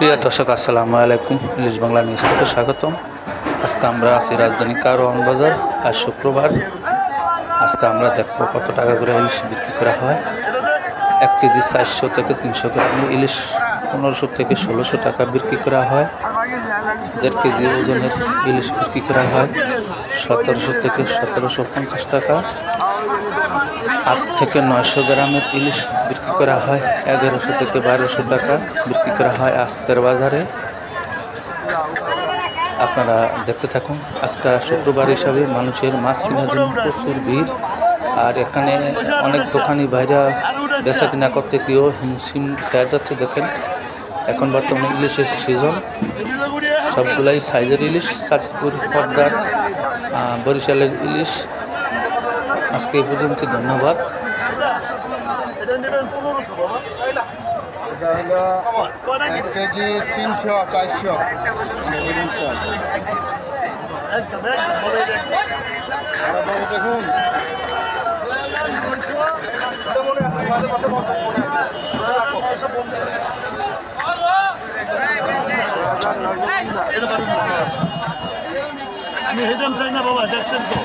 প্রিয় দর্শক আসসালামু আলাইকুম, ইলিশ বাংলা নিউজে স্বাগতম। আজকে আমরা আছি রাজধানী কারওয়ান বাজার। আজ শুক্রবার। আজকে আমরা দেখব কত টাকা করে ইলিশ বিক্রি করা হয়। 1 কেজি 400 থেকে 300 গ্রামের ইলিশ 1500 থেকে 1600 টাকা বিক্রি করা হয়। 1.5 কেজি ওজনের ইলিশ বিক্রি করা হয় 1700 থেকে 1750 টাকা। 8 থেকে 900 গ্রামের ইলিশ বিক্রি করা হয় 1100 থেকে 1200 টাকা বিক্রি করা হয় আজকের বাজারে। আপনারা দেখতে থাকুন। আজকে শুক্রবার হিসাবে মানুষের মাছ কেনার জন্য প্রচুর ভিড়, আর এখানে অনেক দোকানি ভাইরা বেচা কিনা করতে গিয়েও হিমশিম খেয়া যাচ্ছে। দেখেন, এখন বর্তমানে ইলিশের সিজন। সবগুলাই সাইজের ইলিশ, চাঁদপুর, পদ্মার, বরিশালের ইলিশ। আজকে এই পর্যন্ত, ধন্যবাদ। এক কেজি 300 400 দেখুন। আমি হেদাম চাই না বাবা, দেখছেন তো